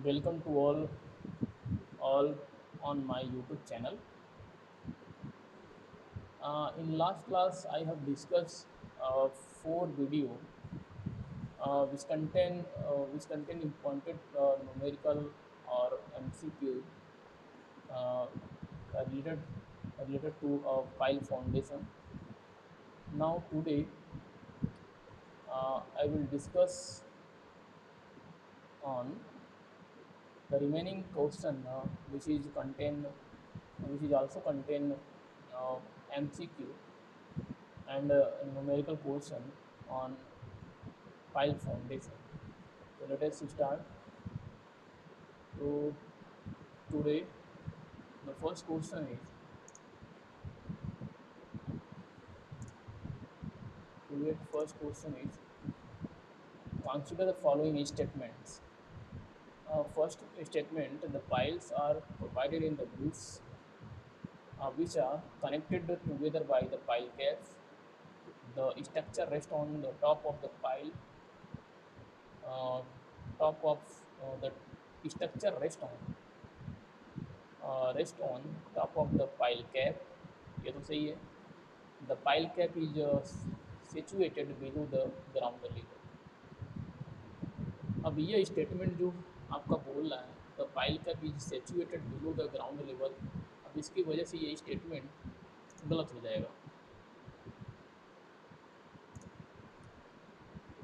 Welcome to all on my YouTube channel. In last class, I have discussed four video which contain important numerical or MCQ uh, related related to file foundation. Now today, I will discuss on the remaining question which is also contain MCQ and numerical question on file foundation. So let us start. So today the first question is today the first question is consider the following statements. First statement: the files are provided in the groups which are connected together by the file cache. The structure rests on the top of the file. Uh, top of the structure rest on top of the file cap. ये तो सही है. The file cap is situated below the ground level. अब ये statement जो आपका बोल रहा है the file cap is situated below the ground level. अब इसकी वजह से ये स्टेटमेंट गलत हो जाएगा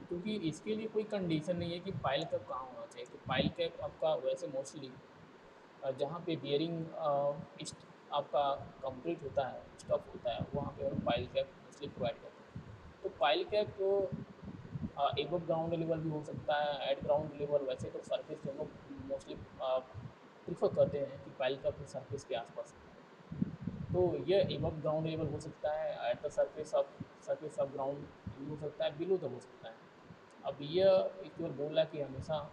क्योंकि इसके लिए कोई कंडीशन नहीं है कि फाइल कैप कहाँ होना चाहिए. तो फाइल कैप आपका वैसे मोस्टली जहाँ पे बियरिंग आपका कंप्लीट होता है स्टॉप होता है वहाँ पे हम फाइल कैप मोस्टली प्रोवाइड करते हैं. तो file cap above ground level भी हो सकता है एट ग्राउंड लेवल. वैसे तो सरफेस दोनों मोस्टली प्रीफर करते हैं कि फाइल कैप सरफेस के आसपास. तो ये एबव ग्राउंड लेवल हो सकता है at the surface of ground हो सकता है बिलो द हो सकता है. अब ये एक बार बोल रहा है कि हमेशा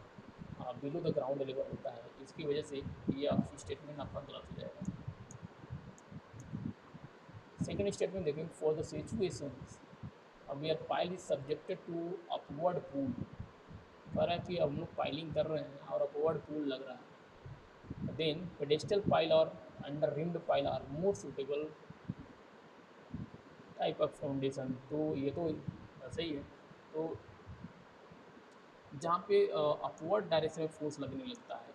बिलो द ग्राउंड लेवल होता है. इसकी वजह से ये आपकी स्टेटमेंट आपका गलत हो जाएगा. सेकेंड स्टेटमेंट देखेंगे फॉर द सिचुएशंस अब यार pile is subjected to upward pull. कह रहा है कि अब हम लोग फाइलिंग कर रहे हैं और अपवर्ड पूल लग रहा है. देन पेडेस्टल फाइल और under reamed pile are more suitable type of foundation. तो ये तो सही है. तो जहाँ पे अपवर्ड डायरेक्शन में फोर्स लगने लगता है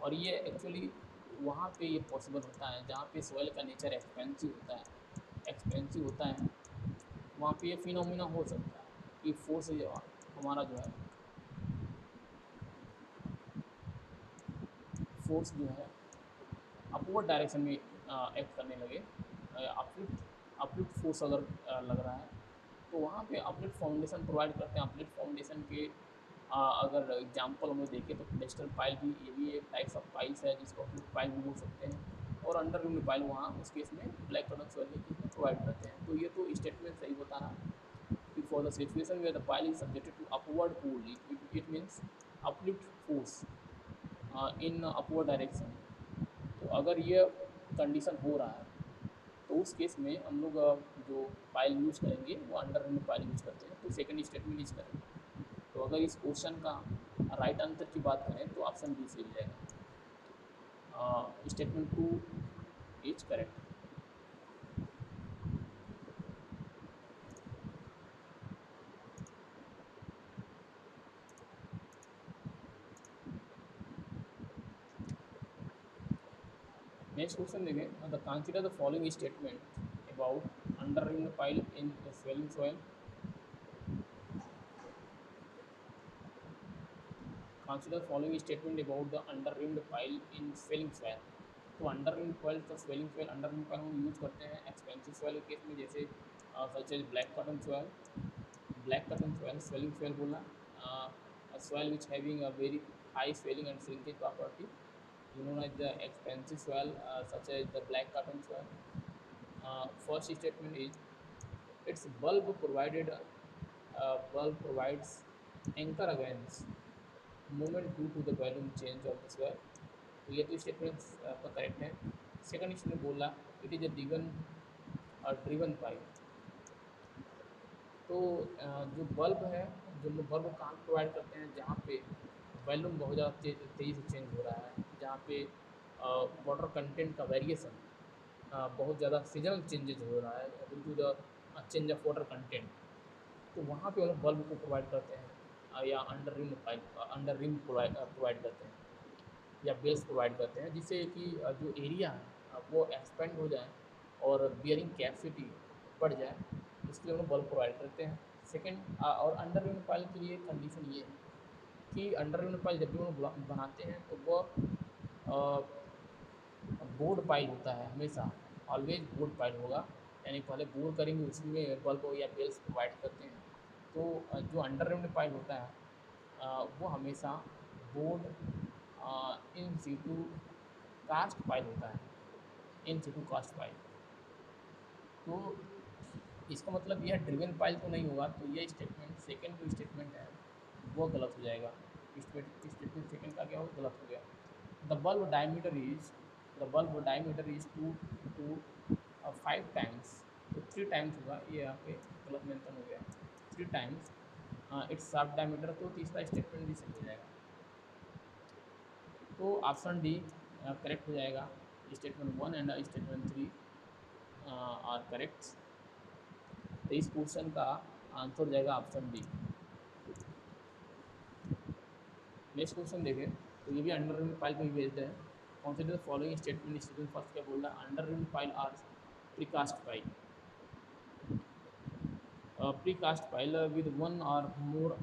और ये एक्चुअली वहाँ पे ये पॉसिबल होता है जहाँ पे सॉइल का नेचर एक्सपेंसिव होता है. वहाँ पे ये फिनोमिना हो सकता है कि फोर्स हमारा जो है फोर्स जो है अपवर्ड डायरेक्शन में एक्ट करने लगे. अपलिफ्ट अपलिफ्ट फोर्स अगर लग रहा है तो वहाँ पे अपलिफ्ट फाउंडेशन प्रोवाइड करते हैं. अपलिफ्ट फाउंडेशन के अगर एग्जांपल हम लोग देखें तो पेडेस्टल फाइल भी ये भी एक टाइप्स ऑफ फाइल्स है जिसको अपलिफ्ट फाइल भी बोल सकते हैं. और अंडर रिम्ड फाइल वहाँ उस केस में ब्लैक कलर सॉइल के केस में प्रोवाइड करते हैं. तो ये तो स्टेटमेंट सही बता रहा है. For the situation where the pile is subjected to upward pull, it means uplift force in upward direction. तो अगर ये कंडीशन हो रहा है तो उस केस में हम लोग जो फाइल यूज़ करेंगे वो अंडर रिम्ड फाइल यूज़ करते हैं. तो सेकंड स्टेटमेंट यूज करेंगे. तो अगर इस क्वेश्चन का राइट आंसर की बात करें तो ऑप्शन बी सही हो जाएगा. Statement two is correct. Next question देखें. The consider the following statement about under reamed pile in swelling soil. Consider following statement about the under-rimmed pile in swelling soil. तो under reamed pile का swelling soil under reamed pile हम use करते हैं expansive soil के case में जैसे such as black cotton soil swelling soil बोला. Soil which having a very high swelling and shrinkage property known as the expensive soil such as the black cotton soil. First statement is its bulb provides anchor against movement due to the volume change of the soil. तो ये तो statement आपका correct है. Second statement बोला it is a driven pipe. तो जो bulb है जो बल्ब कहाँ प्रोवाइड करते हैं जहाँ पे वॉल्यूम बहुत ज़्यादा तेज़ी से चेंज हो रहा है, जहाँ पे वाटर कंटेंट का वेरिएशन बहुत ज़्यादा सीजनल चेंजेस हो रहा है due to the change of water content. तो वहाँ पे वो लोग बल्ब को प्रोवाइड करते हैं, या अंडर रिम प्रोवाइड करते हैं, या बेल्स प्रोवाइड करते हैं, जिससे कि जो एरिया है वो एक्सपेंड हो जाए और बियरिंग कैपेसिटी बढ़ जाए, इसके लिए हम बल्ब प्रोवाइड करते हैं। सेकेंड, और अंडर रिम पाइल के लिए कंडीशन ये है कि अंडर रिम पाइल जब भी हम लोग बनाते हैं तो वो बोर्ड पाइल होता है हमेशा, ऑलवेज बोर्ड पाइल होगा, यानी पहले बोर करेंगे उसी में बल्ब या बेल्स प्रोवाइड करते हैं। तो जो अंडर रिम्ड पाइल होता है वो हमेशा bored in situ cast pile होता है, इन सीटू कास्ट पाइल। तो इसका मतलब यह ड्रिवन पाइल तो नहीं होगा, तो ये स्टेटमेंट सेकेंड जो स्टेटमेंट है वो गलत हो जाएगा। स्टेटमेंट सेकेंड का क्या हो, गलत हो गया। The bulb diameter is the bulb diameter is 2 to 5 times, तो 3 टाइम्स होगा, ये यहाँ पे गलत मेंशन हो गया, 3 टाइम्स इट्स शार्प डायमीटर, तो तीसरा स्टेटमेंट भी सही हो जाएगा। तो ऑप्शन डी करेक्ट हो जाएगा। Statement 1 and statement 3 are correct. तो इस क्वेश्चन का आंसर हो जाएगा ऑप्शन डी। नेक्स्ट क्वेश्चन देखें, तो ये भी अंडर रिम्ड पाइल पे ही बेस्ड है। Consider following statement. Statement first क्या बोल रहा है, under reamed pile are precast pile, precast pile with one or more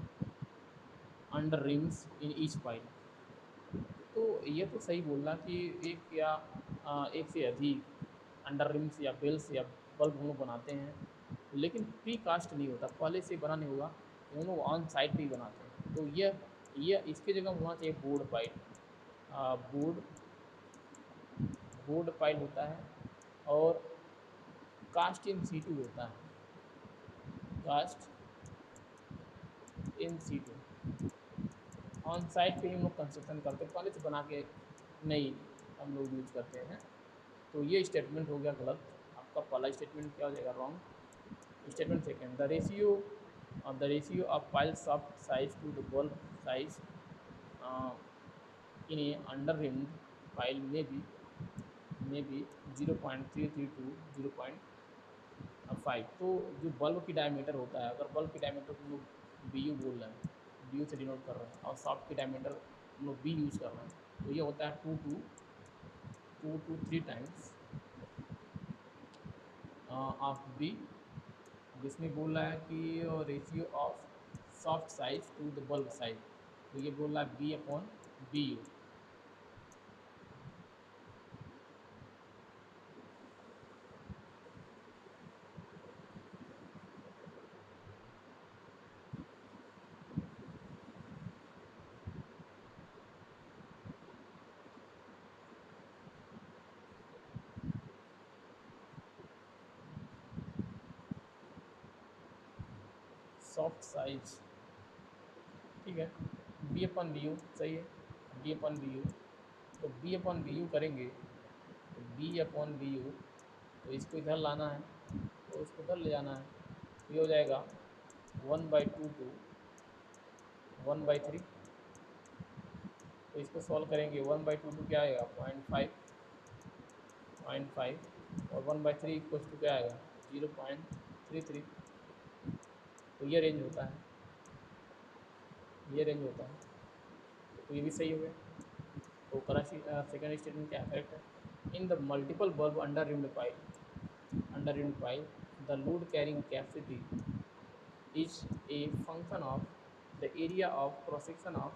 under reams in each pile. तो ये तो सही बोल रहा कि एक या एक से अधिक अंडर रिम्स या बेल्स या बल्ब हम लोग बनाते हैं, लेकिन प्री कास्ट नहीं होता, पहले से बना नहीं होगा, हम लोग ऑन साइड पे ही बनाते हैं। तो ये इसके जगह होना चाहिए bored pile. Bored bored pile होता है, और कास्ट इन सीटू होता है, cast in situ on site पे ही हम लोग कंस्ट्रक्शन करते हैं, पहले से बना के नहीं हम लोग यूज करते हैं। तो ये स्टेटमेंट हो गया गलत, आपका पहला स्टेटमेंट क्या हो जाएगा, wrong. Statement second, the ratio of pile shaft size to the bulb size in a under reamed pile में भी 0.33 टू 0.5। तो जो बल्ब की डायमीटर होता है, अगर बल्ब की डायमीटर को हम लोग बी यू बोल रहे हैं, बी यू से डिनोट कर रहे हैं, और सॉफ्ट की डायमीटर हम लोग बी यूज़ कर रहे हैं, तो ये होता है 2 to 3 टाइम्स ऑफ बी, जिसमें बोल रहा है कि ratio of shaft size to the bulb size, तो ये बोल रहा है B upon B U. Shaft size, ठीक है, बी अपन बी यू सही है, बी अपन बी यू। तो बी अपन बी यू करेंगे, तो बी अपॉन बी यू, तो इसको इधर लाना है, तो इसको उधर ले जाना है, तो ये हो जाएगा 1/2 टू 1/3। तो इसको सॉल्व करेंगे, 1/2 टू क्या आएगा, 0.5, और 1/3 इक्वल्स टू क्या आएगा, 0.33। तो ये रेंज होता है, ये रेंज होता है, तो ये भी सही हो गया। तो सेकंड स्टेटमेंट क्या करेक्ट है। In the multiple bulb under reamed pile the load carrying capacity is a function of the area of cross section of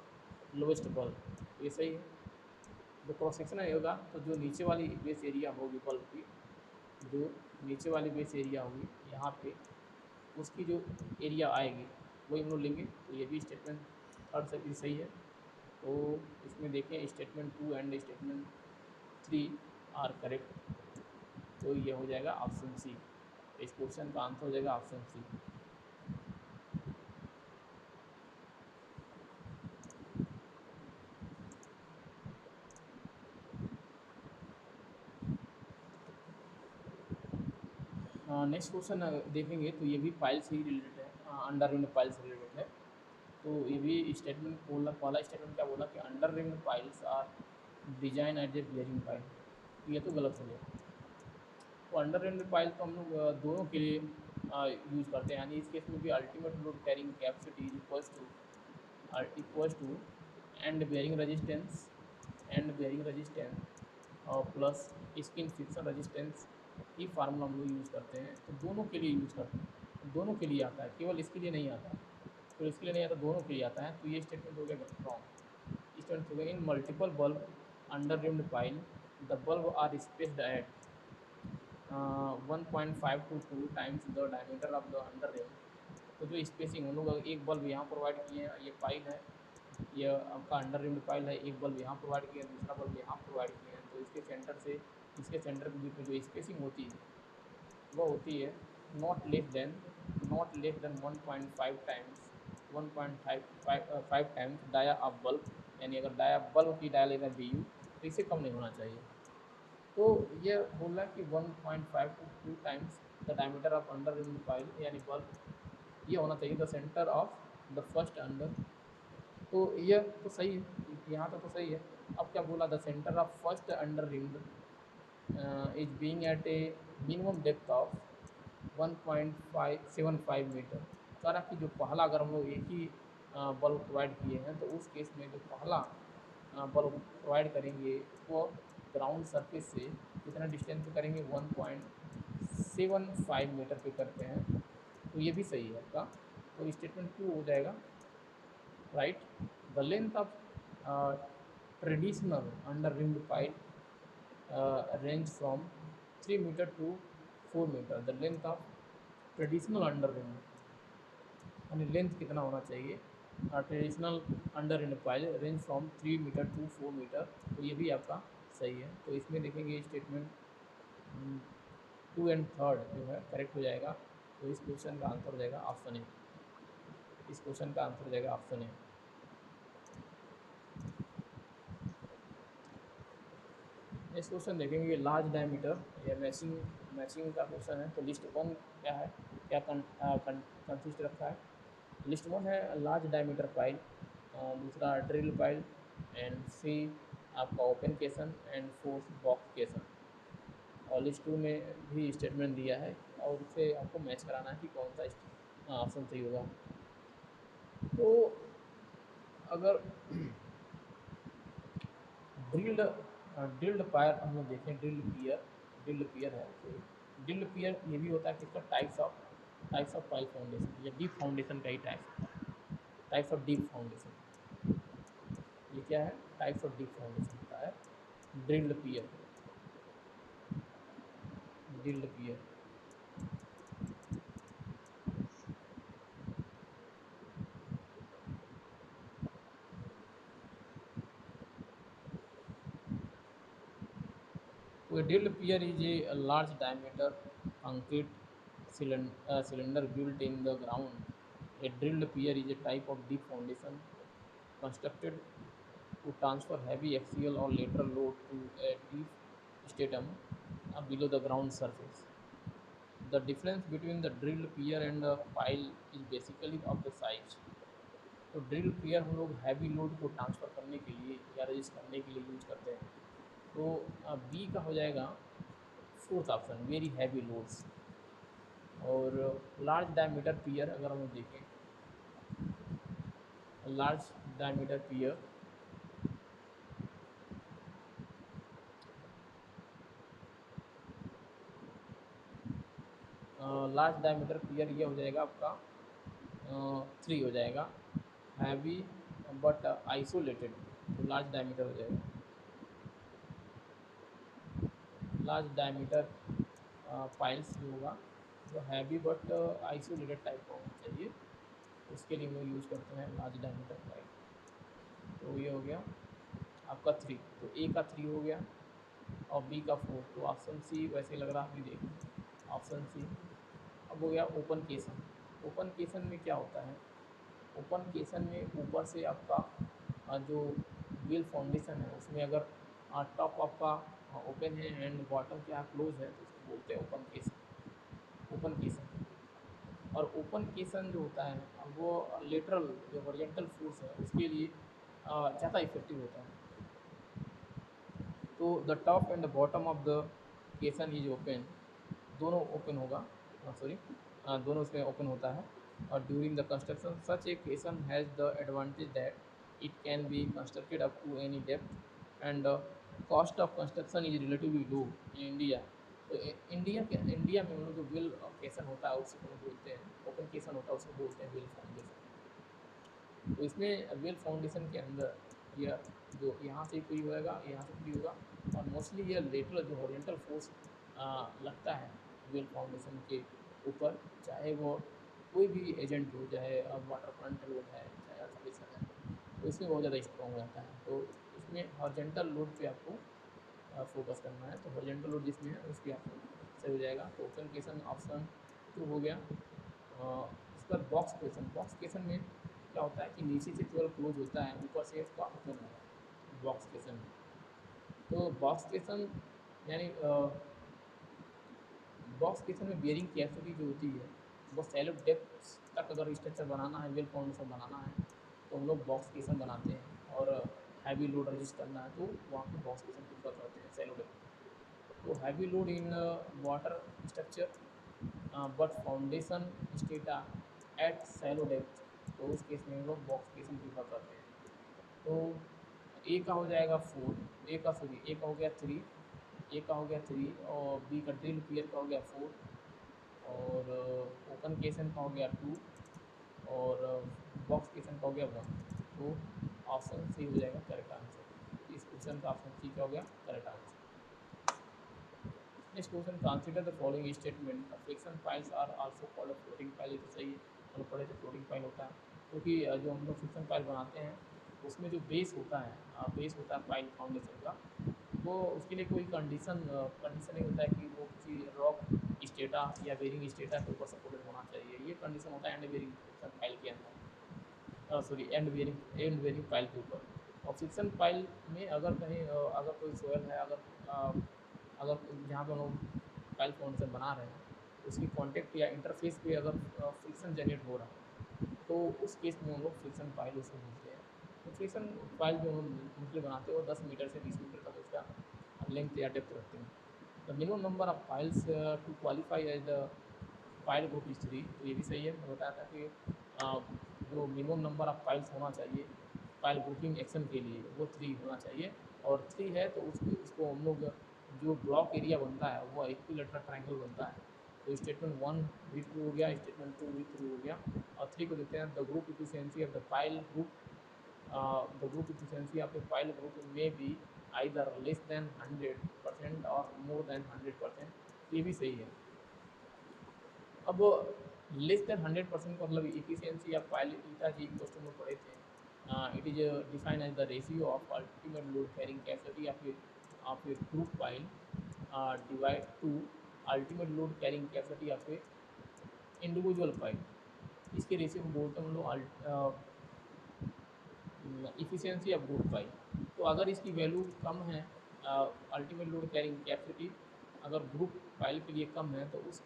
lowest bulb, ये सही है। जो क्रॉस सेक्शन होगा, तो जो नीचे वाली बेस एरिया होगी बल्ब की, जो नीचे वाली बेस एरिया होगी यहाँ पे, उसकी जो एरिया आएगी वही हम लोग लेंगे। तो ये भी स्टेटमेंट थर्ड से भी सही है। तो इसमें देखें statement 2 and statement 3 are correct, तो ये हो जाएगा ऑप्शन सी। इस क्वेश्चन का आंसर हो जाएगा ऑप्शन सी। नेक्स्ट क्वेश्चन देखेंगे, तो ये भी पाइल से ही रिलेटेड है, अंडर रिम्ड पाइल से रिलेटेड है। तो ये भी स्टेटमेंट बोला, पहला स्टेटमेंट क्या बोला कि under reamed piles are design as a bearing pile, तो ये तो गलत हो गया। तो अंडर रिम्ड पाइल तो हम लोग दोनों के लिए यूज़ करते हैं, यानी इस केस में भी ultimate load carrying capacity equals to end bearing resistance और प्लस स्किन फ्रिक्शन रेजिस्टेंस, ये फार्मूला हम लोग यूज़ करते हैं। तो दोनों के लिए यूज़ करते हैं, दोनों के लिए आता है, केवल इसके लिए नहीं आता, तो इसके लिए नहीं आता, दोनों के लिए आता है। तो ये स्टेटमेंट हो गया रॉन्ग। स्टेटमेंट हो गया in multiple bulb under reamed pile the bulb are spaced at 1.5 to 2 times the diameter of the under ream. तो जो स्पेसिंग हम लोग एक बल्ब यहाँ प्रोवाइड किए हैं, ये पाइल है, ये आपका अंडर रिम्ड पाइल है, एक बल्ब यहाँ प्रोवाइड किया है, दूसरा बल्ब यहाँ प्रोवाइड किया है। तो इसके सेंटर के बीच में जो स्पेसिंग होती है वो होती है not less than 1.5 times 1.5 times dia of bulb, यानी अगर डाया बल्ब की डाया लेना बी यू, तो इससे कम नहीं होना चाहिए। तो ये बोल रहा है कि 1.5 to 2 times the diameter of under reamed pile, यानी बल्ब ये होना चाहिए the centre of the first under. तो ये तो सही है, यहाँ तक तो सही है। अब क्या बोला, the centre of first under reamed is being at a minimum depth of 1.575 metre. कह रहा कि जो पहला, अगर हम लोग एक ही बल्ब प्रोवाइड किए हैं, तो उस केस में जो पहला बल्ब प्रोवाइड करेंगे वो ग्राउंड सरफेस से कितना डिस्टेंस पे करेंगे, 1.75 मीटर पे करते हैं। तो ये भी सही है आपका। तो स्टेटमेंट 2 हो जाएगा right. The length of traditional under reamed pile range from 3 metre to 4 metre. The length of traditional under reamed, यानी लेंथ कितना होना चाहिए traditional under reamed pile range from 3 metre to 4 metre. तो ये भी आपका सही है। तो इसमें देखेंगे स्टेटमेंट 2 एंड 3 जो है करेक्ट हो जाएगा। तो इस क्वेश्चन का आंसर हो जाएगा ऑप्शन ए। इस क्वेश्चन का आंसर हो जाएगा ऑप्शन ए। नेक्स्ट क्वेश्चन देखेंगे लार्ज डायमीटर, ये मैचिंग का क्वेश्चन है। तो लिस्ट वन क्या है, क्या कंसिस्ट रखा है। लिस्ट वन है लार्ज डायमीटर पाइल, दूसरा ड्रिल पाइल, एंड सी आपका ओपन केसन, एंड फोर्थ बॉक्स केसन। और लिस्ट टू में भी स्टेटमेंट दिया है और उसे आपको मैच कराना है कि कौन सा ऑप्शन सही होगा। तो अगर ड्रिल्ड ड्रिल्ड पायर हम लोग देखें, ड्रिल्ड पियर है। तो ड्रिल्ड पियर ये भी होता है कि इसका टाइप्स ऑफ पाइल फाउंडेशन, या डीप फाउंडेशन का ही टाइप्स ऑफ डीप फाउंडेशन। ये क्या है, टाइप्स ऑफ डीप फाउंडेशन होता है ड्रिल्ड पियर। तो drilled pier is a large diameter concrete cylinder built in the ground. A drilled pier is a type of deep foundation constructed to transfer heavy axial or lateral load to a deep stratum below the ground surface. The difference between the drilled pier and the pile is basically of the size. तो drill पियर हम लोग heavy load को transfer करने के लिए या resist करने के लिए यूज करते हैं। तो बी का हो जाएगा fourth option, very heavy loads. और लार्ज डायमीटर पियर अगर हम देखें, लार्ज डायमीटर पियर लार्ज डायमीटर पियर ये हो जाएगा आपका 3 हो जाएगा, हैवी बट आइसोलेटेड। तो लार्ज डायमीटर हो जाएगा, लार्ज डायमीटर पाइल्स जो होगा वो हैवी बट आइसोलेटेड टाइप का होना चाहिए। उसके लिए हम लोग यूज़ करते हैं लार्ज डायमीटर पाइल। तो ये हो गया आपका 3। तो ए का 3 हो गया और बी का 4। तो ऑप्शन सी वैसे लग रहा है, देखिए ऑप्शन सी। अब हो गया ओपन केसन। ओपन केसन में क्या होता है, ओपन केसन में ऊपर से आपका जो व्हील फाउंडेशन है उसमें अगर टॉप आपका ओपन है एंड बॉटम क्या क्लोज है, तो उसको बोलते हैं ओपन केसन। और ओपन केसन जो होता है वो लेटरल जो हॉरिजॉन्टल फोर्स है उसके लिए ज़्यादा इफेक्टिव होता है। तो the top and the bottom of the caisson is open, दोनों ओपन होगा, सॉरी, दोनों उसमें ओपन होता है। और during the construction such a caisson has the advantage that it can be constructed up to any depth and cost of construction is relatively low in India. तो India में हम लोग जो वेल केसन होता है उसको हम बोलते हैं, ओपन केसन होता है उसको बोलते हैं वेल फाउंडेशन। तो इसमें वेल फाउंडेशन के अंदर यह जो यहाँ से फ्री होएगा, यहाँ से फ्री होगा, और मोस्टली यह लेटरल जो ओरिएंटल फोर्स लगता है वेल फाउंडेशन के ऊपर, चाहे वो कोई भी एजेंट हो, चाहे वाटर फ्रंट लोड है, चाहे अर्थक्वेक है, तो इसमें बहुत ज़्यादा स्ट्रॉन्ग हो जाता है। तो इसमें हॉरिजॉन्टल लोड पे आपको फोकस करना है, तो हॉरिजॉन्टल लोड जिसमें है उसकी आपको सही हो जाएगा। तो ओपन केसन ऑप्शन 2 हो गया। उसके बाद बॉक्स केसन में क्या होता है कि नीचे से केवल क्लोज होता है, ऊपर से इसका ओपन होगा बॉक्स केसन में। तो बॉक्स केसन यानी बॉक्स किचन में बेयरिंग कैपेसिटी जो होती है वो सैलो डेप्थ तक अगर स्ट्रक्चर बनाना है, वेल फाउंडेशन बनाना है, तो हम लोग बॉक्स किचन बनाते हैं। और हैवी लोड रजिस्ट करना है तो वहाँ पे बॉक्स किचन प्रीफर करते हैं सैलो डेप्थ। तो heavy load in water structure but foundation strata at shallow depth, तो उस केस में हम लोग बॉक्स किचन प्रीफर करते हैं। तो ए का हो जाएगा 4, ए का सॉरी ए का हो गया 3, ए का हो गया 3, और बी का ड्रिल पियर का हो गया 4, और ओपन केसन का हो गया 2, और बॉक्स केसन का हो गया 1। तो ऑप्शन सी हो जाएगा करेक्ट आंसर। इस क्वेश्चन का ऑप्शन सी क्या हो गया correct answer. Next question, consider the following statement, friction piles are also called floating pile. ये तो सही है, हम लोग पढ़े थे फ्लोटिंग फाइल होता है, क्योंकि जो हम लोग फ्रिक्शन फाइल बनाते हैं उसमें जो बेस होता है, बेस होता है फाइल फाउंडेशन का, वो उसके लिए कोई कंडीशन नहीं होता है कि वो किसी रॉक स्टेटा या बेरिंग स्टेटा के ऊपर सपोर्टेड होना चाहिए। ये कंडीशन होता है एंड बेरिंग फ्रिक्शन फाइल के अंदर, सॉरी एंड बेरिंग फाइल के ऊपर। और फ्रिक्शन फाइल में अगर कहीं अगर कोई सोयल है, अगर जहाँ पे हम लोग फाइल फाउंडेशन बना रहे हैं उसकी कॉन्टेक्ट या इंटरफेस पे अगर फ्रिक्शन जनरेट हो रहा है, तो उस केस में हम लोग फ्रिक्शन फाइल उसको बोलते हैं। तो फ्रिक्शन फाइल जो हम मोस्टली बनाते हैं वो 10 मीटर से 20 मीटर तक उसका लेंथ या डेप्थ रखते हैं। The minimum number of piles to qualify as the pile group is 3। तो ये भी सही है, मैं बताया था कि जो मिनिमम नंबर ऑफ फाइल्स होना चाहिए फाइल ग्रुपिंग एक्शन के लिए वो 3 होना चाहिए। और 3 है तो उसको हम लोग जो ब्लॉक एरिया बनता है वो इक्विलेटरल ट्रायंगल बनता है। तो स्टेटमेंट 1 भी ट्रू हो गया, स्टेटमेंट 2 भी ट्रू हो गया। और 3 को देखते हैं, the group efficiency of the pile group, the group efficiency of a file group may be either less than 100% or more than 100%। ये भी सही है। अब लेस देन 100% का मतलब efficiency of pile eta G equal to हम लोग पढ़े थे, it is defined as the ratio of ultimate load carrying capacity of a group pile divide to ultimate load carrying capacity of a individual pile. इसके ratio को बोलते हैं हम लोग इफ़िशियंसी ऑफ ग्रुप फाइल। तो अगर इसकी वैल्यू कम है, अल्टीमेट लोड कैरिंग कैपेसिटी अगर ग्रुप फाइल के लिए कम है, तो उस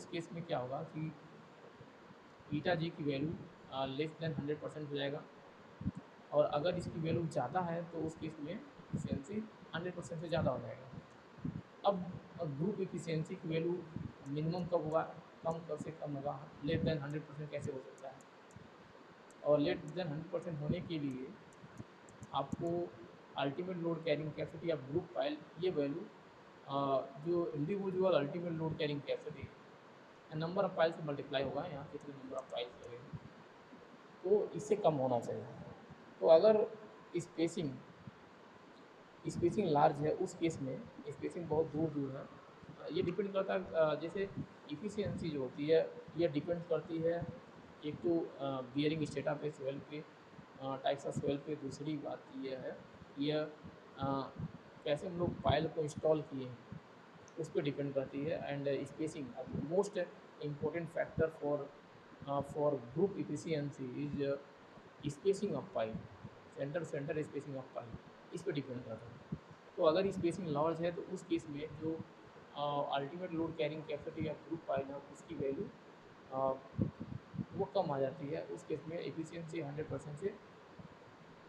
केस में क्या होगा कि ईटा जी की वैल्यू लेस देन 100% हो जाएगा। और अगर इसकी वैल्यू ज़्यादा है तो उस केस में इफिशियंसी 100% से ज़्यादा हो जाएगा। अब ग्रुप इफिशियंसी की वैल्यू मिनिमम कब होगा, कम कब से कम होगा, लेस देन 100% कैसे हो सकता है। और लेस देन 100% होने के लिए आपको ultimate load carrying capacity of group file ये वैल्यू जो individual ultimate load carrying capacity है नंबर ऑफ फाइल से मल्टीप्लाई होगा, यहाँ कितने नंबर ऑफ फाइल्स लगेंगे, तो इससे कम होना चाहिए। तो अगर स्पेसिंग स्पेसिंग लार्ज है उस केस में स्पेसिंग बहुत दूर दूर है, ये डिपेंड करता है जैसे इफ़िशियंसी जो होती है ये डिपेंड करती है एक तो बियरिंग स्टेटा पे सोयल पे, टाइप्स ऑफ सोयल पे। दूसरी बात ये है ये कैसे हम लोग फाइल को इंस्टॉल किए हैं उस पर डिपेंड करती है। And spacing most important factor for group efficiency is spacing of file, centre spacing of file, इस पर डिपेंड करता है। तो अगर स्पेसिंग लार्ज है तो उस केस में जो ultimate load carrying capacity of group file है उसकी वैल्यू वो कम आ जाती है, उस केस में एफिशिएंसी 100% से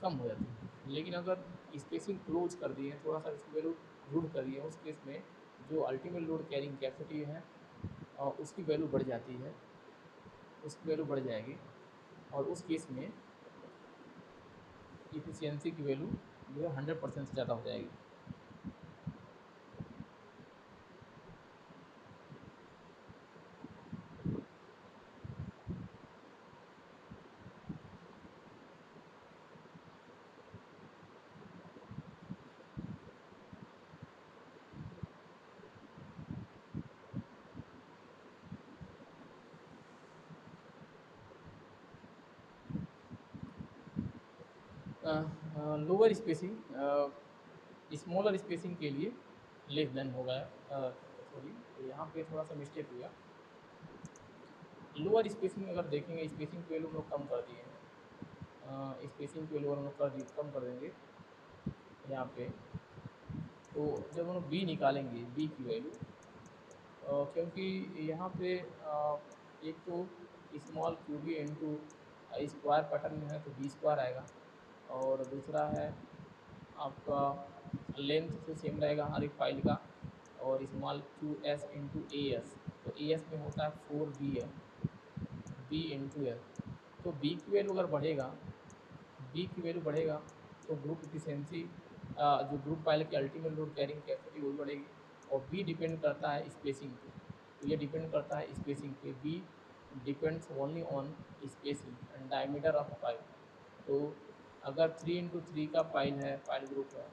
कम हो जाती है। लेकिन अगर स्पेसिंग क्लोज कर दिए, थोड़ा सा इसकी वैल्यू रूढ़ कर दिए, उस केस में जो अल्टीमेट लोड कैरिंग कैपेसिटी है उसकी वैल्यू बढ़ जाती है, उसकी वैल्यू बढ़ जाएगी, और उस केस में इफिशियंसी की वैल्यू जो है 100% से ज़्यादा हो जाएगी। लोअर स्पेसिंग स्मॉलर स्पेसिंग के लिए लेस देन होगा, सॉरी यहाँ पे थोड़ा सा मिस्टेक हुआ। लोअर स्पेसिंग अगर देखेंगे, स्पेसिंग की वैल्यू हम लोग कम कर दिए हैं, स्पेसिंग की वैल्यू हम लोग कम कर देंगे यहाँ पे। तो जब हम लोग बी निकालेंगे, बी की वैल्यू, क्योंकि यहाँ पे एक तो small Q B into square pattern में है तो बी स्क्वायर आएगा, और दूसरा है आपका लेंथ से सेम रहेगा हर एक फाइल का, और small Q S into A S, तो ए एस में होता है 4 बी है, बी इंटू एस। तो बी की वैल्यू अगर बढ़ेगा, बी की वैल्यू बढ़ेगा तो ग्रुप इफिशियंसी, जो ग्रुप फाइल की अल्टीमेट लोड कैरिंग कैपेसिटी वो भी बढ़ेगी। और बी डिपेंड करता है स्पेसिंग पे, तो ये डिपेंड करता है स्पेसिंग पे। B depends only on spacing and diameter of pile. तो अगर 3 × 3 का पाइल है, पाइल ग्रुप है,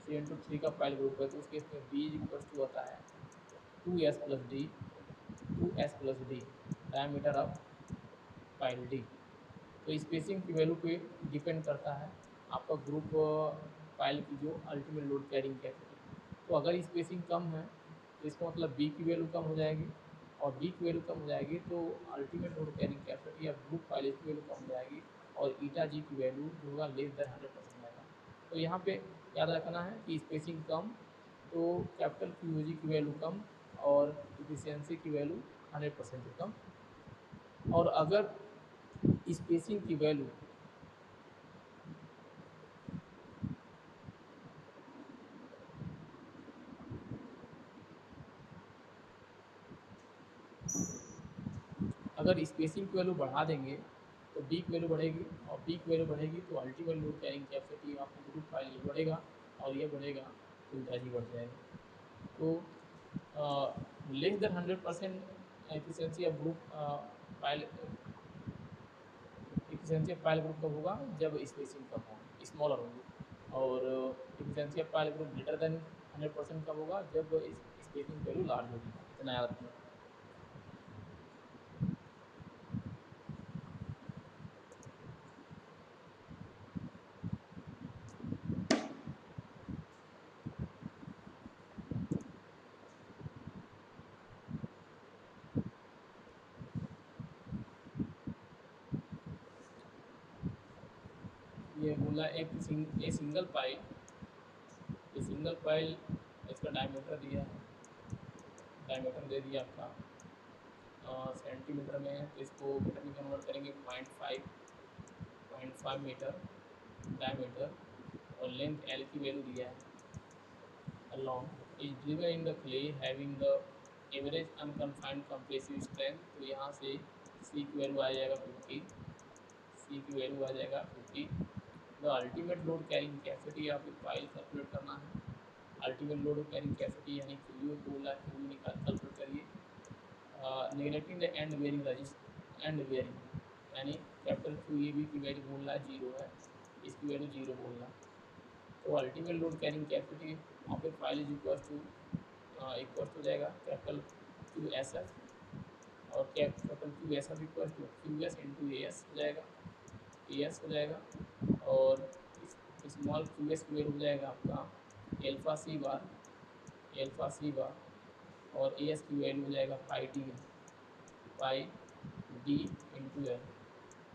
3 × 3 का पाइल ग्रुप है, तो उस केस में बी इक्वल टू होता है 2s+d, 2s+d diameter of pile D. तो स्पेसिंग की वैल्यू पे डिपेंड करता है आपका ग्रुप फाइल की जो अल्टीमेट लोड कैरिंग कैपेसिटी। तो अगर स्पेसिंग कम है तो इसका मतलब बी की वैल्यू कम हो जाएगी, और बी की वैल्यू कम हो जाएगी तो अल्टीमेट लोड कैरिंग कैपेसिटी या ग्रुप फाइल की वैल्यू कम हो जाएगी, और ईटा जी की वैल्यू जो होगा लेस देन 100% आएगा। तो यहाँ पे याद रखना है कि स्पेसिंग कम तो कैपिटल क्यू जी की वैल्यू कम, और इफिशियंसी की वैल्यू 100% से कम। और अगर स्पेसिंग की वैल्यू अगर स्पेसिंग की वैल्यू बढ़ा देंगे तो बी की वैल्यू बढ़ेगी, और बी की वैल्यू बढ़ेगी तो अल्टीमेट लोड कैरिंग कैपेसिटी आपका ग्रुप फाइल ये बढ़ेगा, और ये बढ़ेगा तो ईटा जी बढ़ जाएगा। तो less than 100% efficiency of group file, efficiency of file group कब होगा, जब स्पेसिंग कम होगी, स्मॉलर होगी। और efficiency of file group greater than 100% कब होगा, जब स्पेसिंग वैल्यू लार्ज होगी। इतना याद रखना। ये बोला ये सिंगल पाइल, इसका डायमीटर दिया है, डायमीटर दे दिया आपका सेंटीमीटर में है, तो इसको मीटर में कन्वर्ट करेंगे 0.5 मीटर डायमीटर, और लेंथ एल की वैल्यू दिया है। Long is driven in the clay having the average unconfined compressive strength, तो यहाँ से सी की वैल्यू आ जाएगा 50, सी की वैल्यू आ जाएगा 50। The ultimate load carrying capacity आप फाइल कैलकुलेट करना है। अल्टीमेट लोड कैरिंग कैपेसिटी यानी क्यू बोला, क्यू निकाल कैलकुलेट करिए। Neglecting the end bearing resistance, end bearing यानी कैपिटल क्यू ए बी की वैल्यू बोलना है 0 है, इसकी वैल्यू 0 बोलना। तो अल्टीमेट लोड कैरिंग कैपेसिटी वहाँ पे फाइल इज इक्वल हो जाएगा कैपिटल क्यू एस एस, और capital Q S S equal to Q S into A S हो जाएगा, ए एस हो जाएगा। और स्मॉल क्यू एस की वैल्यू हो जाएगा आपका एल्फा सी बार, एल्फा सी बार, और ए एस की वैल्यू हो जाएगा pi D, pi D into L.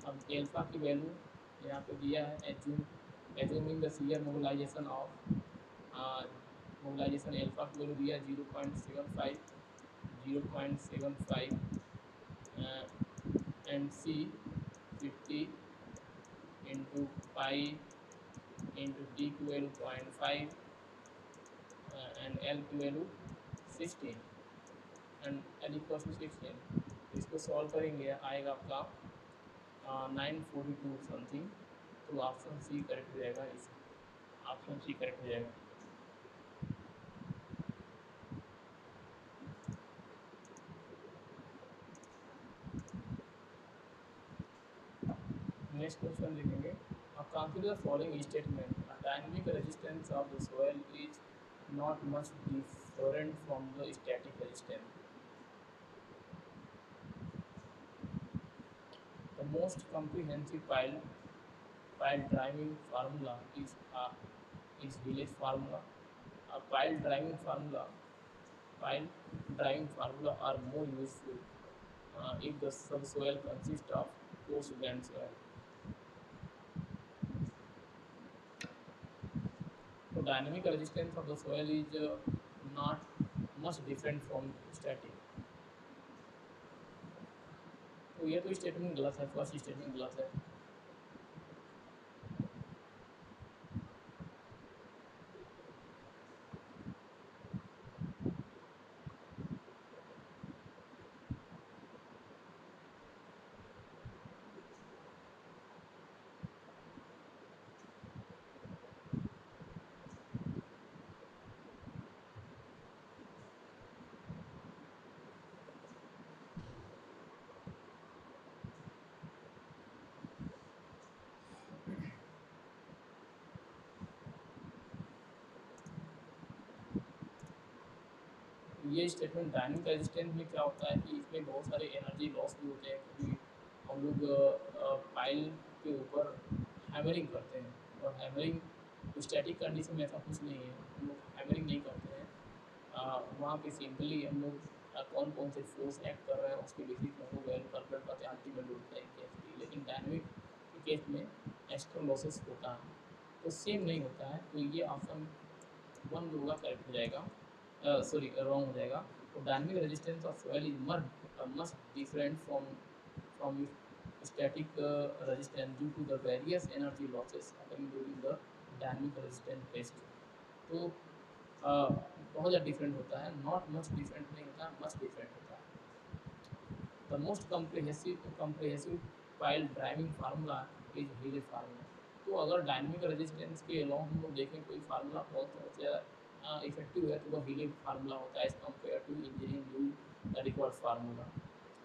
अब एल्फा की वैल्यू यहाँ पे दिया है, assuming the shear mobilisation of, mobilisation alpha की वैल्यू दिया है 0.75, 0.75 uh, and C 50 into pi into D की वैल्यू 0.5 and L की value 16 and L equal to 16। इसको सॉल्व करेंगे आएगा आपका 942 समथिंग। तो ऑप्शन सी करेक्ट हो जाएगा, इस ऑप्शन सी करेक्ट हो जाएगा। नेक्स्ट क्वेश्चन देखेंगे। Consider following statement, dynamic resistance of the soil is not much different from the static resistance. The most comprehensive pile driving formula is Hill's formula. A pile driving formula are more useful if the subsoil consists of coarse grained soil. So dynamic resistance of the soil is not much different from static. तो ये तो statement गलत है, first statement गलत है। ये statement dynamic resistance में क्या होता है कि इसमें बहुत सारे एनर्जी लॉस भी होते हैं, क्योंकि हम लोग पाइल के ऊपर हैमरिंग करते हैं, और हैमरिंग स्टैटिक कंडीशन में ऐसा कुछ नहीं है, हम लोग हैमरिंग नहीं करते हैं। वहाँ पे सिंपली हम लोग कौन कौन से फोर्स एक्ट कर रहे हैं उसके बेसिस पे हम लोग वैल्यू कैलकुलेट करते हैं अल्टीमेट लोड का केस। लेकिन डायनेमिक के केस में एक्स्ट्रा लॉसेस होता है, तो सेम नहीं होता है। तो ये ऑप्शन वन होगा करेक्ट हो जाएगा, सॉरी रॉन्ग हो जाएगा। तो dynamic resistance of soil is much different from static resistance due to the various energy losses occurring during the dynamic resistance test। तो बहुत ज़्यादा डिफरेंट होता है, नॉट मच डिफरेंट नहीं होता, मच डिफरेंट होता है। The most comprehensive pile driving formula is Healy formula. तो अगर डायनेमिक रेजिस्टेंस के अलावा हम लोग देखें कोई फार्मूला बहुत सबसे ज़्यादा इफेक्टिव है तो वह हीले फार्मूला होता है as compare to engineering use the required formula.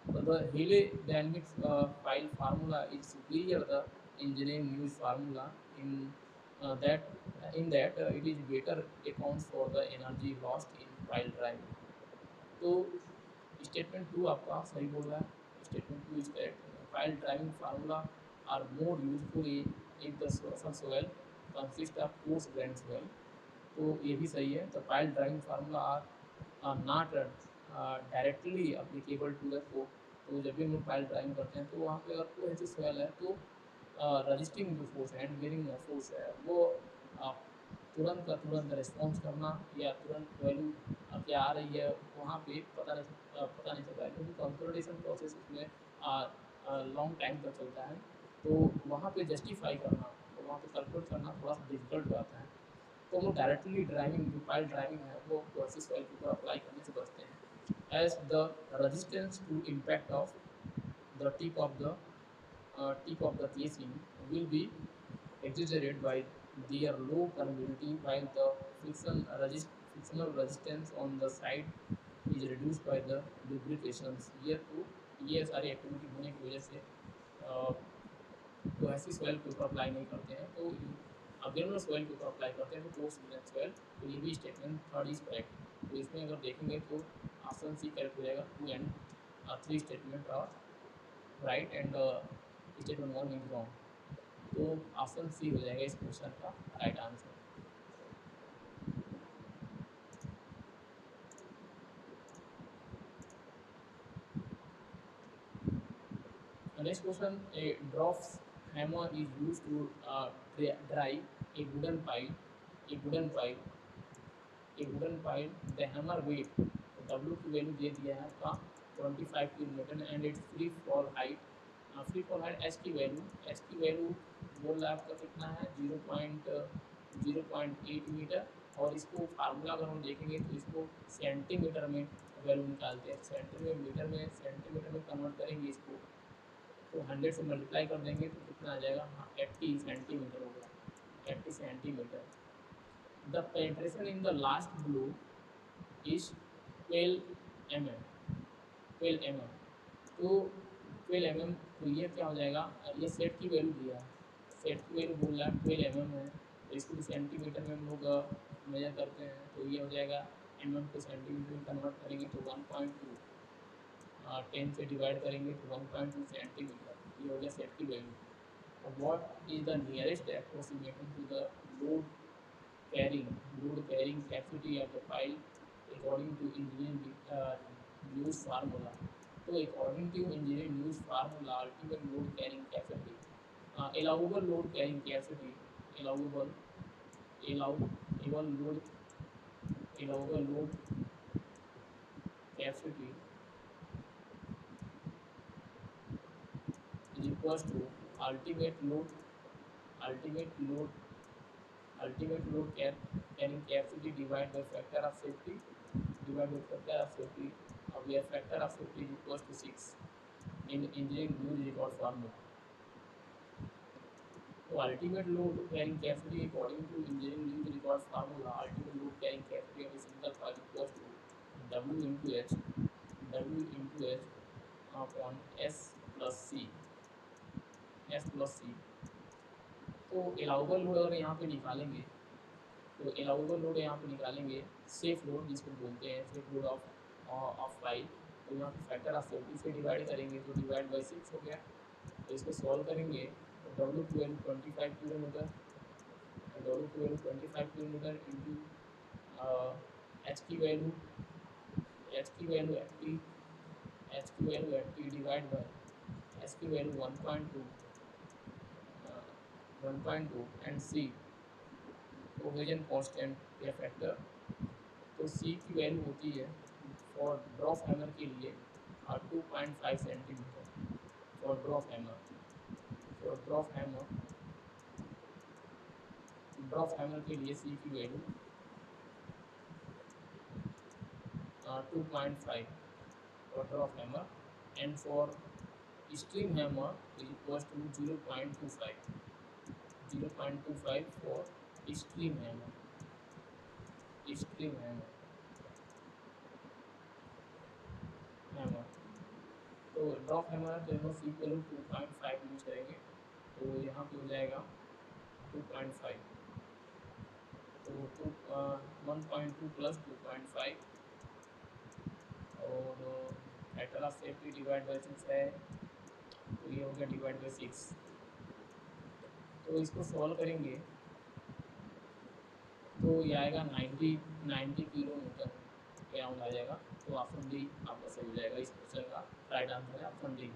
So the Healy dynamics file formula is superior the engineering use formula in that it is better accounts for the energy lost in file driving। तो statement two आपका सही बोल रहा है, statement two is correct. Pile driving formula are more useful if the soil consist of coarse grained soil. तो ये भी सही है। The pile driving formula are not directly applicable to the core. तो जब भी हम लोग फाइल ड्राइविंग करते हैं तो वहाँ पे अगर कोई ऐसी सोइल है तो रजिस्टिंग जो फोर्स है, हैंड बेरिंग फोर्स है, वो तुरंत का तुरंत रिस्पॉन्स करना या तुरंत वैल्यू क्या आ रही है वहाँ पे पता नहीं चलता है, क्योंकि कंसोलिडेशन प्रोसेस उसमें लॉन्ग टाइम तक चलता है। तो वहाँ पे जस्टिफाई करना, तो वहाँ पे कैलकुलेट करना थोड़ा सा डिफिकल्ट हो जाता है। तो हम लोग डायरेक्टली ड्राइविंग जो फाइल ड्राइविंग है वो प्रोसेस ऑयल के ऊपर अप्लाई करने से बचते हैं। As the resistance to impact of the tip of the casing will be exaggerated by their low permeability, while the frictional resistance on the side is reduced by the lubrications। ये सारी activity होने की वजह से तो ऐसी soil के ऊपर अप्लाई नहीं करते हैं। तो अगर सॉइल के ऊपर अप्लाई करते हैं तो पोस्ट ग्रेन सॉइल। तो ये भी स्टेटमेंट थर्ड इज करेक्ट। तो इसमें अगर देखेंगे तो ऑप्शन सी करेक्ट हो जाएगा। 2 and 3 statement are right and statement 1 is wrong. तो ऑप्शन सी हो जाएगा इस क्वेश्चन का right answer. Next question, a drops hammer is use to drive a wooden pile the hammer weight. W की value दे दिया है आपका 25 kN and its free fall height H की वैल्यू बोल रहा है आपका कितना है 0.8 मीटर। और इसको फार्मूला अगर हम देखेंगे तो इसको सेंटीमीटर में वैल्यू निकालते हैं, सेंटीमीटर में कन्वर्ट करेंगे इसको, तो 100 से मल्टीप्लाई कर देंगे तो कितना आ जाएगा, हाँ 80 सेंटीमीटर होगा, 80 centimetre. The penetration in the last blow is 12 mm, 12 mm। तो 12 mm, तो ये क्या हो जाएगा, ये सेट की वैल्यू दिया है, सेट की वैल्यू बोल रहा है 12 mm है, तो इसको भी सेंटीमीटर में हम लोग मेजर करते हैं, तो ये हो जाएगा mm को सेंटीमीटर में कन्वर्ट करेंगे तो 1.2, 10 से डिवाइड करेंगे तो 1.2 सेंटीमीटर, ये हो गया सेट की value. What is the nearest approximation to the load carrying capacity of the pile according to engineering use formula। तो according to engineering use formula ultimate load carrying capacity, allowable load carrying capacity, allowable allowable load allowable load capacity is equals to ultimate load ultimate load carrying capacity divided by factor of safety, where factor of safety is equals to 6 in engineering use record formula। तो ultimate load carrying capacity according to engineering news record formula, ultimate load carrying capacity of a single pile equals to W into H upon S plus C. तो allowable load अगर यहाँ पे निकालेंगे, तो allowable load यहाँ पे निकालेंगे, safe load जिसको बोलते हैं, सेफ लोड ऑफ पाइप, तो यहाँ पे फैक्टर ऑफ सेफ्टी से डिवाइड करेंगे तो डिवाइड बाई 6 हो गया। तो इसको सॉल्व करेंगे तो W12 25 kilometre, W12 25 kilometre into H की वैल्यू 80 डिवाइड बाई एच की value 1.2 and C cohesion constant या फैक्टर। तो सी की वैल्यू होती है फॉर ड्रॉप हैमर के लिए 2.5 centimetre for drop hammer. Drop hammer के लिए सी की value 2.5 for drop hammer and for string hammer is equal to 0.25 for string hammer. तो ड्रॉप हैमर दोनों सी की वैल्यू 2.5 यूज करेंगे, तो यहाँ पे हो जाएगा 2.5, तो 1.2 प्लस 2.5 और factor of safety divide by 6 है, तो ये हो गया डिवाइड बाई 6। तो इसको सॉल्व करेंगे तो ये आएगा 90 किलोमीटर के राउंड आ जाएगा। तो ऑप्शन डी आपका सही हो जाएगा, इस क्वेश्चन का राइट आंसर है option D.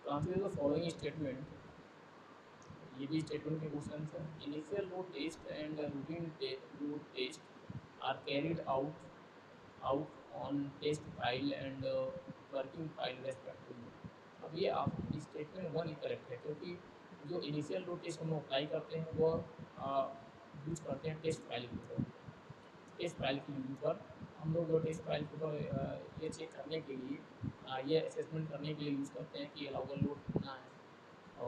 Consider the following statement, ये भी स्टेटमेंट के क्वेश्चन है। Initial load test and routine load test are carried out on test pile and working pile respectively. अब ये आप स्टेटमेंट 1 ही करेक्ट है, क्योंकि जो इनिशियल लोड टेस्ट हम अप्लाई करते हैं वो यूज करते हैं टेस्ट फाइल के ऊपर। टेस्ट फाइल के ऊपर हम लोग टेस्ट फाइल के ऊपर ये चेक करने के लिए, ये असेसमेंट करने के लिए यूज़ करते हैं कि अलाउबल लोड कितना है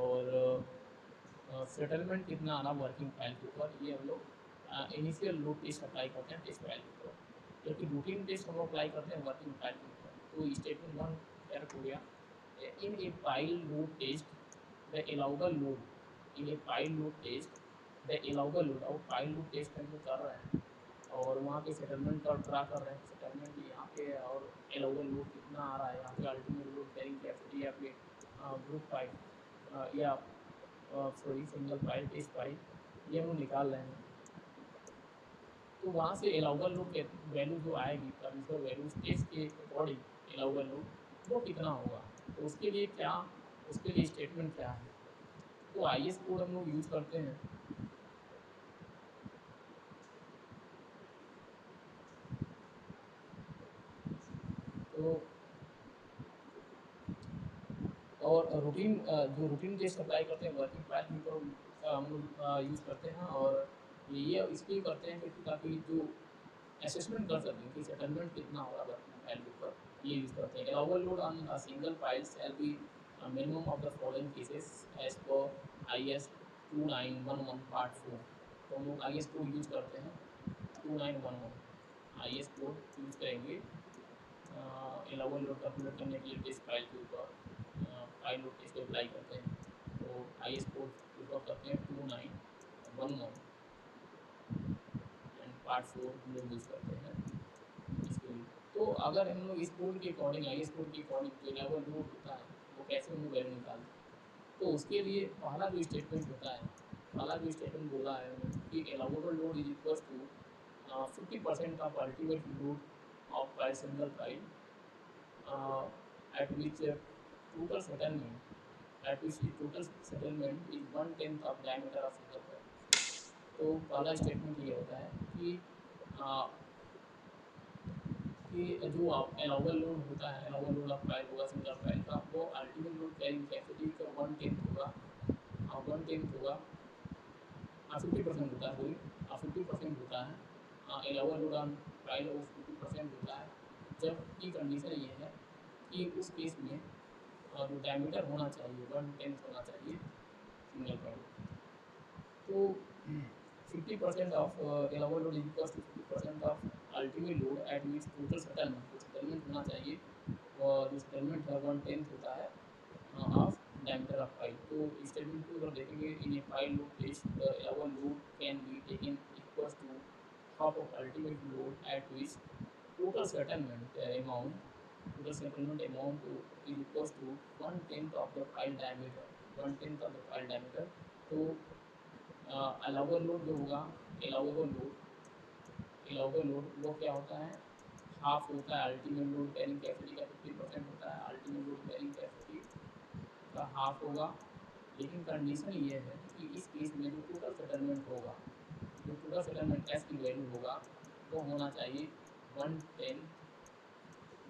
और सेटलमेंट कितना आ रहा वर्किंग फाइल के ऊपर। ये हम लोग इनिशियल लोड टेस्ट अप्लाई करते हैं टेस्ट फाइल के ऊपर, जबकि रूटीन टेस्ट हम अप्लाई करते हैं वर्किंग फाइल के ऊपर। तो स्टेटमेंट 1 करेक्ट हो गया। In a pile load test the allowable load, in a pile load test the allowable load, और फाइल लोड टेस्ट हम लोग कर रहे हैं और वहाँ पे सेटलमेंट का ड्रा कर रहे हैं, सेटलमेंट यहाँ पे और अलाउबल लोड कितना आ रहा है, यहाँ पे अल्टीमेट लोड कैरिंग कैपेसिटी या फिर ग्रुप फाइल या sorry single pile test pile, ये हम निकाल रहे हैं। तो वहाँ से अलाउबल लोड वैल्यू जो आएगी परमिशन वैल्यू टेस्ट के अकॉर्डिंग अलाउबल लोड वो कितना होगा, तो उसके लिए स्टेटमेंट क्या है। तो IS कोड हम लोग यूज़ करते हैं, और रूटीन जो रूटीन टेस्ट अप्लाई करते हैं वर्किंग फाइल के ऊपर हम लोग यूज़ करते हैं। और ये इसलिए करते हैं क्योंकि ताकि जो असेसमेंट कर सकें कि सेटलमेंट कितना होगा वर्किंग फाइल के ऊपर, ये यूज़ करते हैं। Overload on a single pile shall be minimum of the following cases as per IS 2911 part 4। तो हम लोग IS कोड यूज़ करते हैं 2911 IS कोड यूज़ करेंगे ओवरलोड का अपलोड करने के लिए टेस्ट फाइल के ऊपर फाइल लोड टेस्ट अप्लाई करते हैं। तो IS कोड यूज़ करते हैं 2911 एंड पार्ट 4 हम लोग यूज़ करते हैं इसके लिए। तो अगर हम लोग इस कोड के अकॉर्डिंग IS कोड के अकॉर्डिंग जो लेवल लोड होता है वो कैसे हम लोग वैल्यू निकालते हैं, तो उसके लिए पहला जो स्टेटमेंट होता है, पहला जो स्टेटमेंट बोला है कि allowable load is equal to 50% of ultimate load of pile single pile at which total settlement is 1/10 of diameter of single file। तो पहला स्टेटमेंट ये होता है uh, कि जो एलाउबल लोड होता है, एलाउबल लोड ऑफ फाइल होगा सिंगल फाइल का, वो अल्टीमेट लोड कैरिंग कैपेसिटी का 1/10 होगा। 1/10 होगा 50% होता है, सॉरी 50% होता है। एलाउबल लोड ऑन फाइल वो 50% होता है। जब की कंडीशन ये है कि उस केस में जो डायमीटर होना चाहिए 1/10 होना चाहिए सिंगल फाइल। तो 50% of allowable load is equal to 50% of ultimate load at which total settlement, तो सेटलमेंट होना चाहिए और जो सेटलमेंट है 1/10 होता है ऑफ डायमीटर ऑफ फाइल। तो स्टेटमेंट को अगर देखेंगे in a pile load test the allowable load can be taken equal to half of ultimate load at which total settlement amount is equals to 1/10 of the file diameter, 1/10 of the file diameter। तो allowable load जो होगा, allowable load वो क्या होता है, half होता है ultimate load carrying capacity का 50% होता है, अल्टीमेट लोड कैरिंग कैपेसिटी का हाफ होगा। लेकिन कंडीशन ये है कि इस केस में जो टोटल सेटलमेंट होगा, जो टोटल सेटलमेंट एस की वैल्यू होगा वो होना चाहिए 1/10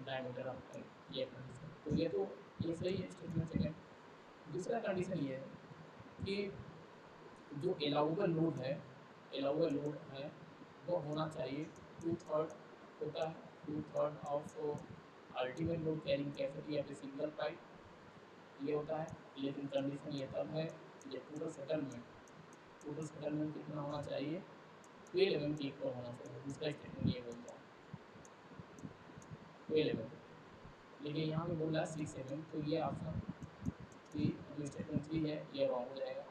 डायमीटर ऑफ फाइल, ये कंडीशन। तो ये सही है स्टेटमेंट सेकेंड। दूसरा कंडीशन ये है कि जो एलाउबल लोड है वो होना चाहिए 2/3 होता है, 2/3 of ultimate load carrying capacity of a single file, ये होता है। लेकिन कंडीशन ये तब है जब टोटल सेटलमेंट कितना होना चाहिए, 12 mm के इक्वल होना चाहिए। दूसरा स्टेटमेंट ये बोलता है 12 mm, लेकिन यहाँ पे बोल रहा है 6 mm। तो ये ऑप्शन थ्री जो स्टेटमेंट 3 है ये रॉन्ग हो जाएगा।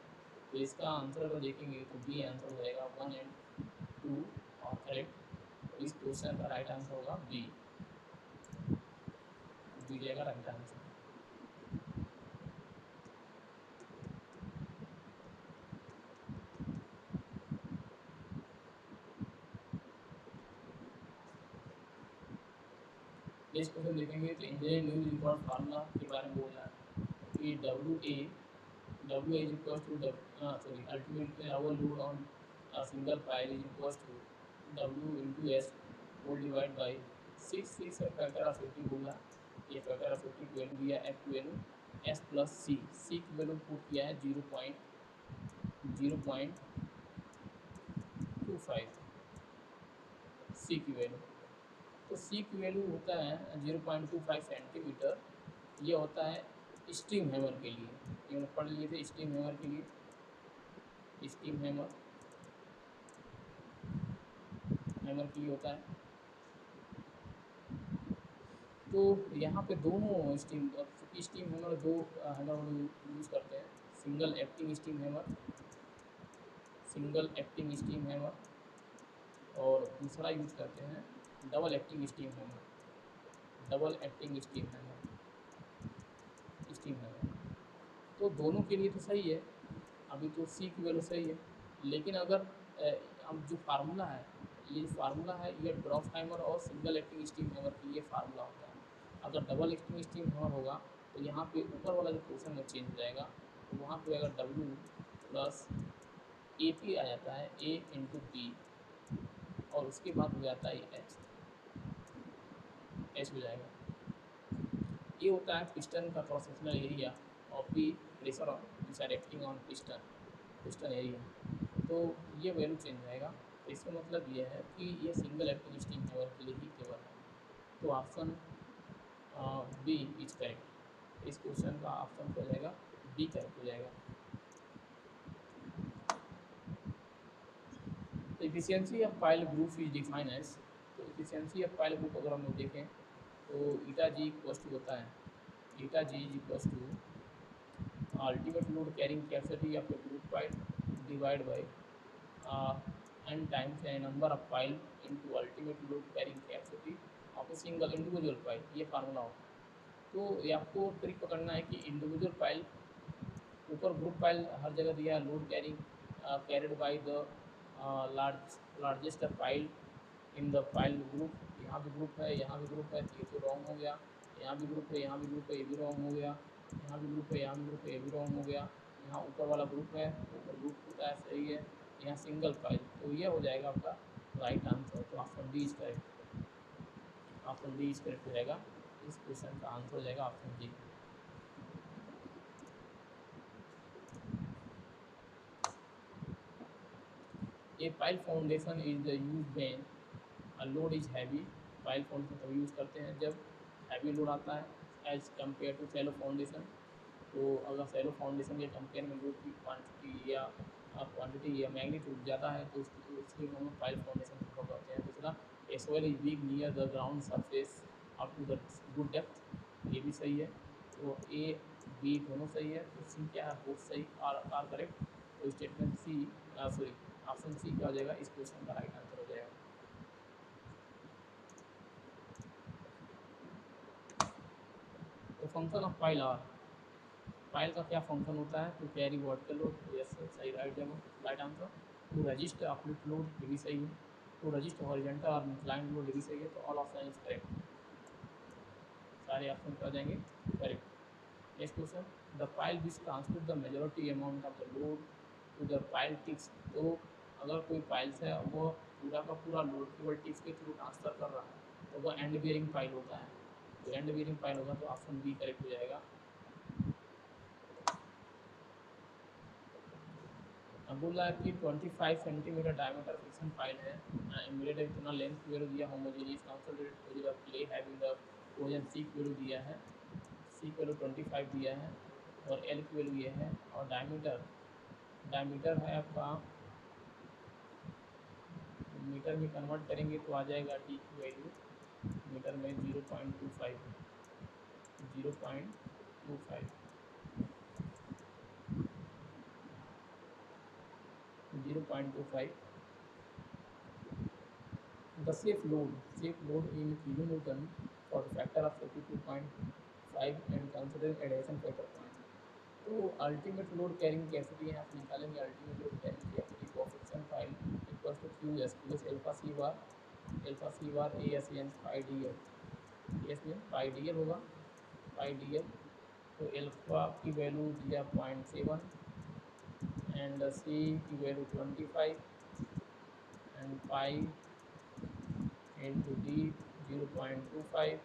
तो इसका आंसर अगर देखेंगे तो बी आंसर हो जाएगा 1 and 2 और करेक्ट। तो इस क्वेश्चन का राइट आंसर होगा बी, बी जाएगा राइट आंसर। नेक्स्ट क्वेश्चन देखेंगे तो इंजीनियरिंग न्यूज रिकॉर्ड फार्मूला के बारे में बोल रहा है कि W is equals to ultimate level load on a single file is equals to W into S whole divided by 6 है फैक्टर ऑफ 50 बोला। ये फैक्टर ऑफ 50 की वैल्यू दिया F की वैल्यू S प्लस C की वैल्यू पुट किया है 0.25 C की वैल्यू। तो C की वैल्यू होता है 0.25 सेंटीमीटर। ये होता है स्टीम हैमर के लिए, ये पढ़ लिए थे स्टीम हैमर के लिए, स्टीम हैमर के लिए होता है। तो यहाँ पे दोनों स्टीम हैमर दो हैमर यूज़ करते हैं, सिंगल एक्टिंग स्टीम हैमर और दूसरा यूज़ करते हैं डबल एक्टिंग स्टीम हैमर। तो दोनों के लिए तो सही है, अभी तो C की वैल्यू सही है। लेकिन अगर अब जो फार्मूला है, ये ड्रॉप हैमर और सिंगल एक्टिंग स्टीम हैमर के लिए फार्मूला होता है। अगर डबल एक्टिंग स्टीम हैमर होगा तो यहाँ पे ऊपर वाला जो पोर्शन है चेंज हो जाएगा। तो वहाँ पे अगर W प्लस AP आ जाता है A इंटू P और उसके बाद हो जाता है H हो जाएगा। ये होता है पिस्टन का क्रॉस सेक्शनल एरिया और P pressure which are acting on piston area. तो ये वैल्यू चेंज रहेगा। तो इसका मतलब ये है कि ये सिंगल एक्टिंग स्टीम चैम्बर के लिए ही केवल है। तो ऑप्शन बी इज करेक्ट। इस क्वेश्चन का ऑप्शन हो जाएगा बी करेक्ट हो जाएगा। तो efficiency of pile group is define as, तो इफिशियंसी ऑफ पाइल ग्रुप अगर हम लोग देखें तो ईटा जी इक्वल्स टू होता है, eta G is equals to ultimate load carrying capacity of a group pile divide by n times a number of pile into ultimate load carrying capacity of a single individual pile, ये formula होगा। तो ये आपको trick पकड़ना है कि individual pile, ऊपर group pile हर जगह दिया है, load carrying carried by the largest pile in the pile group. यहाँ भी ग्रुप है, यहाँ भी ग्रुप है, तो ये तो रॉन्ग हो गया। यहाँ भी ग्रुप है, यहाँ भी ग्रुप है, ये भी रॉन्ग हो गया। यहाँ भी ग्रुप है, यहाँ भी ग्रुप है, ये भी रॉन्ग हो गया। यहाँ ऊपर वाला ग्रुप है, ऊपर ग्रुप होता है, सही है। यहाँ सिंगल पाइल, तो ये हो जाएगा आपका राइट आंसर। तो option D is correct, option D is correct हो जाएगा। इस क्वेश्चन का आंसर हो जाएगा option D. A pile foundation is the use when a load is heavy. Pile foundation तभी यूज़ करते हैं जब हैवी लोड आता है as compare to shallow foundation. तो अगर सैलो फाउंडेशन के कंपेयर में लोड की क्वांटिटी या मैग्नीट्यूड ज़्यादा है तो उसके हम लोग पाइल फाउंडेशन प्रेफर करते हैं। दूसरा, a soil is weak near the ground surface up to the good depth, ये भी सही है। तो ए बी दोनों सही है। तो सी क्या है, बोथ सही आर करेक्ट। तो statement C, sorry option C क्या हो जाएगा, इस क्वेश्चन का राइट आंसर हो जाएगा। तो function of pile are, pile का क्या फंक्शन होता है, तो कैरी वर्टिकल लोड, यस सही, right answer. To resist uplift load, ये भी सही है। टू रजिस्ट हॉरिजॉन्टल और इंक्लाइंड लोड, ये भी सही है। तो ऑल ऑप्शन इज करेक्ट, सारे ऑप्शन आ जाएंगे correct. Next question, the pile which transmit the majority amount of the load to the pile tips. तो अगर कोई पाइल्स है वो पूरा का पूरा लोड केवल टिप्स के थ्रू ट्रांसफर कर रहा है तो वो एंड बियरिंग पाइल होता है। तो एंड बियरिंग पाइल होगा, तो ऑप्शन बी करेक्ट हो जाएगा। अब बोल रहा है कि 25 सेंटीमीटर डायमीटर फिक्सन पाइल है, इमीडिएट इतना लेंथ की वैल्यू दिया, homogeneous concentrated clay having the वजन सी की वैल्यू दिया है, सी की वैल्यू 25 दिया है और एल की वैल्यू ये है। और डायमीटर, डायमीटर है आपका, मीटर में कन्वर्ट करेंगे तो आ जाएगा डी की वैल्यू मीटर में 0.25, 0.25, 0.25। The safe load in kilonewton for the factor of 52.5 and considering adhesion factor point। तो अल्टीमेट लोड कैरिंग कैपेसिटी यहाँ से निकालेंगे, अल्टीमेट लोड कैरिंग कैपेसिटी को friction pile equals to Q S, Q S alpha C bar A S N pi D L, S N pi D L होगा, pi D L. तो alpha की value दिया 0.7 and C की value 25 and pi into D 0.25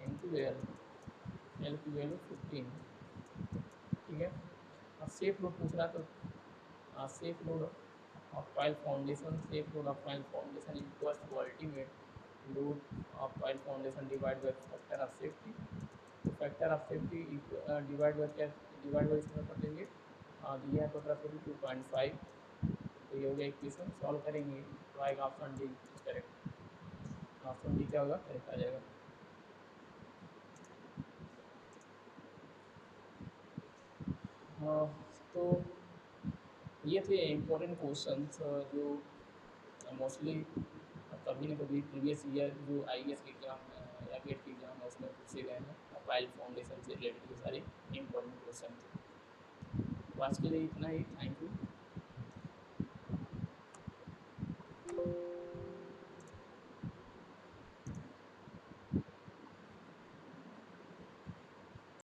into L, L की value 15, ठीक है। और safe load पूछ रहा है तो safe load of pile foundation, safe load of pile foundation equals to ultimate load of pile foundation divide by factor of safety. तो factor of safety divide by क्या, डिवाइड बाई इसमें कर देंगे, दिया है फैक्टर ऑफ सेफ्टी 2.5। तो ये हो गया इक्वेशन, सॉल्व करेंगे तो आएगा option D correct, option D क्या होगा, करेक्ट आ जाएगा। तो ये थे इम्पोर्टेंट क्वेश्चंस जो मोस्टली कभी ना कभी प्रीवियस ईयर जो आईएएस के एग्ज़ाम या गेट के एग्ज़ाम है उसमें पूछे गए हैं। पाइल फाउंडेशन से रिलेटेड ये सारे इम्पोर्टेंट क्वेश्चन थे। तो आज के लिए इतना ही, थैंक यू।